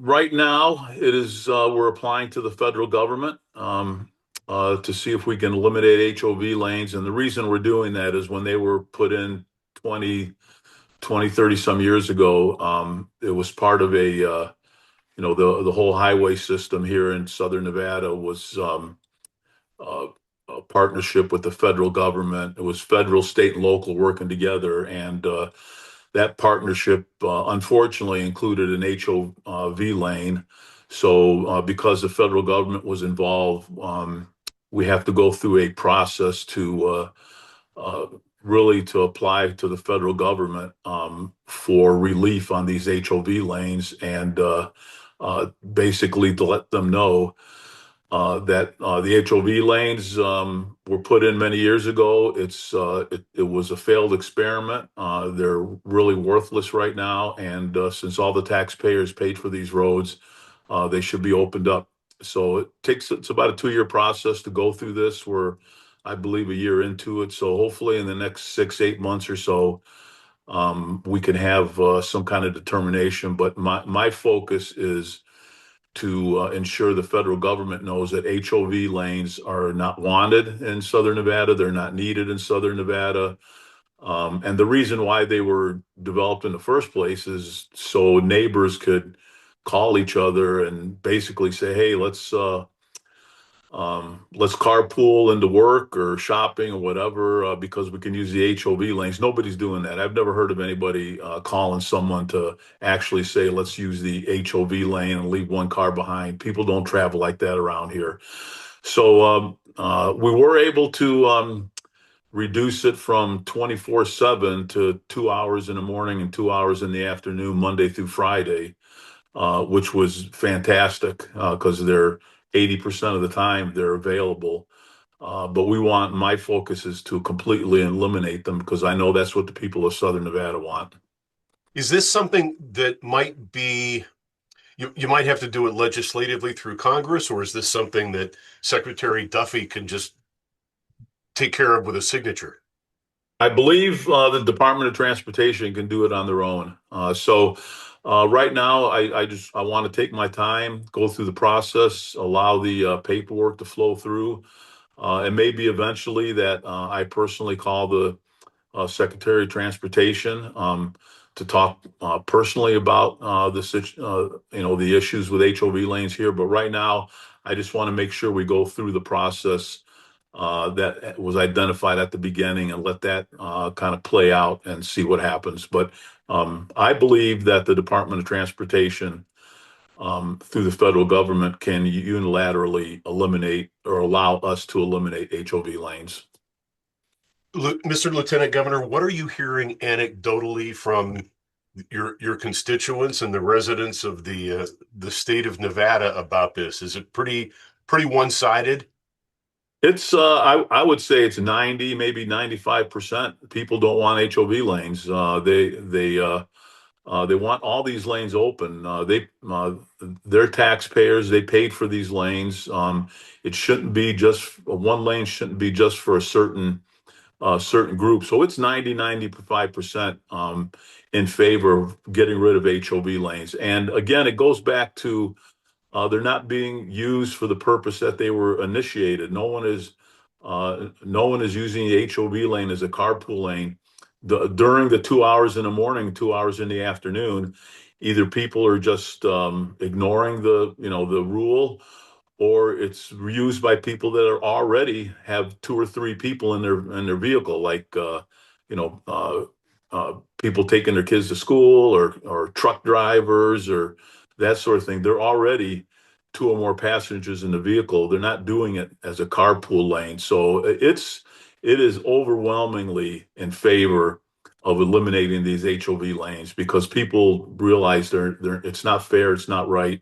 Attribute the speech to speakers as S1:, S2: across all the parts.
S1: Right now, it is we're applying to the federal government to see if we can eliminate HOV lanes. And the reason we're doing that is when they were put in 30 some years ago, it was part of the whole highway system here in Southern Nevada was uh, a partnership with the federal government. It was federal, state, and local working together. And that partnership, unfortunately, included an HOV lane. So, because the federal government was involved, we have to go through a process uh, really to apply to the federal government for relief on these HOV lanes and basically to let them know that the HOV lanes were put in many years ago. It was a failed experiment. They're really worthless right now, and since all the taxpayers paid for these roads, they should be opened up. So it's about a 2 year process to go through this. We're, I believe, a year into it. So hopefully in the next 6, 8 months or so, we can have some kind of determination. But my focus is to ensure the federal government knows that HOV lanes are not wanted in Southern Nevada. They're not needed in Southern Nevada. And the reason why they were developed in the first place is so neighbors could call each other and basically say, "Hey, let's carpool into work or shopping or whatever because we can use the HOV lanes." Nobody's doing that. I've never heard of anybody calling someone to actually say, "Let's use the HOV lane and leave one car behind." People don't travel like that around here. So we were able to reduce it from 24/7 to 2 hours in the morning and 2 hours in the afternoon, Monday through Friday, which was fantastic because they're 80% of the time they're available. But my focus is to completely eliminate them because I know that's what the people of Southern Nevada want.
S2: Is this something that might be, you might have to do it legislatively through Congress, or is this something that Secretary Duffy can just take care of with a signature?
S1: I believe the Department of Transportation can do it on their own. So right now, I want to take my time, go through the process, allow the paperwork to flow through. And maybe eventually that I personally call the Secretary of Transportation to talk personally about the issues with HOV lanes here. But right now, I just want to make sure we go through the process that was identified at the beginning and let that kind of play out and see what happens. But I believe that the Department of Transportation through the federal government can unilaterally eliminate or allow us to eliminate HOV lanes.
S2: Mr. Lieutenant Governor, what are you hearing anecdotally from your constituents and the residents of the state of Nevada about this? Is it pretty one-sided?
S1: It's I would say it's 90, maybe 95% people don't want HOV lanes. They want all these lanes open. They're taxpayers. They paid for these lanes. It shouldn't be just one lane shouldn't be just for a certain group. So it's 95% in favor of getting rid of HOV lanes. And again, it goes back to they're not being used for the purpose that they were initiated. No one is using the HOV lane as a carpool lane. During the 2 hours in the morning, 2 hours in the afternoon, either people are just ignoring the rule, or it's used by people that are already have two or three people in their vehicle, like you know uh, people taking their kids to school or truck drivers or that sort of thing. They're already two or more passengers in the vehicle. They're not doing it as a carpool lane. So it is overwhelmingly in favor of eliminating these HOV lanes because people realize they're it's not fair, it's not right.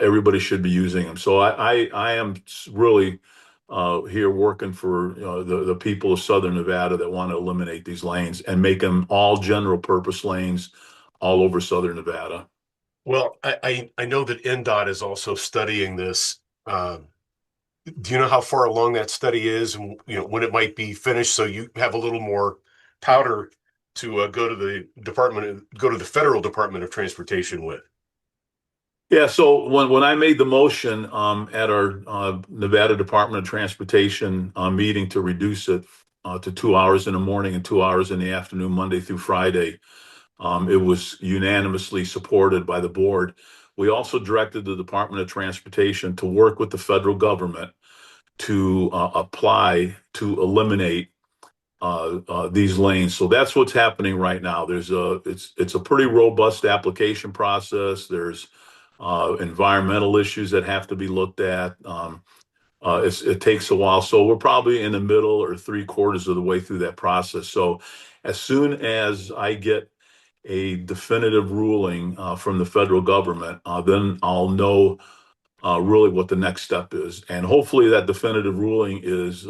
S1: Everybody should be using them. So I am really here working for the people of Southern Nevada that want to eliminate these lanes and make them all general purpose lanes all over Southern Nevada.
S2: Well, I know that NDOT is also studying this. Do you know how far along that study is, and when it might be finished, so you have a little more powder to go to the federal Department of Transportation with?
S1: Yeah, so when I made the motion at our Nevada Department of Transportation meeting to reduce it to 2 hours in the morning and 2 hours in the afternoon, Monday through Friday, it was unanimously supported by the board. We also directed the Department of Transportation to work with the federal government to apply to eliminate these lanes. So that's what's happening right now. It's a pretty robust application process. There's environmental issues that have to be looked at. It takes a while. So we're probably in the middle or three-quarters of the way through that process. So as soon as I get a definitive ruling from the federal government, then I'll know really what the next step is. And hopefully that definitive ruling is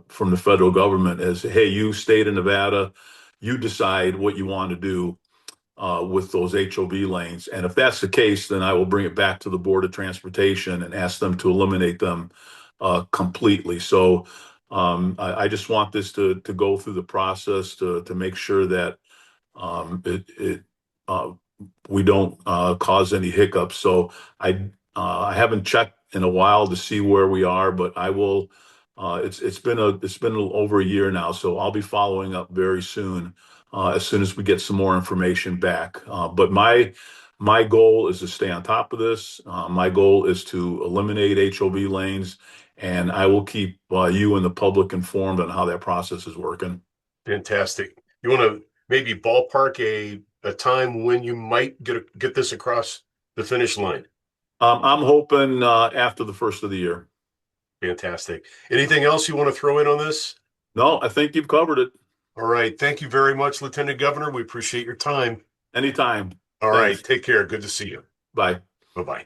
S1: from the federal government as, hey, you state of Nevada, you decide what you want to do with those HOV lanes. And if that's the case, then I will bring it back to the Board of Transportation and ask them to eliminate them completely. So I just want this to go through the process to make sure that it uh, we don't cause any hiccups. So I haven't checked in a while to see where we are, but I will. It's been over a year now, so I'll be following up very as soon as we get some more information back. But my goal is to stay on top of this. My goal is to eliminate HOV lanes, and I will keep you and the public informed on how that process is working.
S2: Fantastic. You want to maybe ballpark a time when you might get this across the finish line?
S1: I'm hoping after the first of the year.
S2: Fantastic. Anything else you want to throw in on this?
S1: No, I think you've covered it.
S2: All right. Thank you very much, Lieutenant Governor. We appreciate your time.
S1: Anytime.
S2: All right.
S1: Thanks.
S2: Take care. Good to see you.
S1: Bye.
S2: Bye-bye.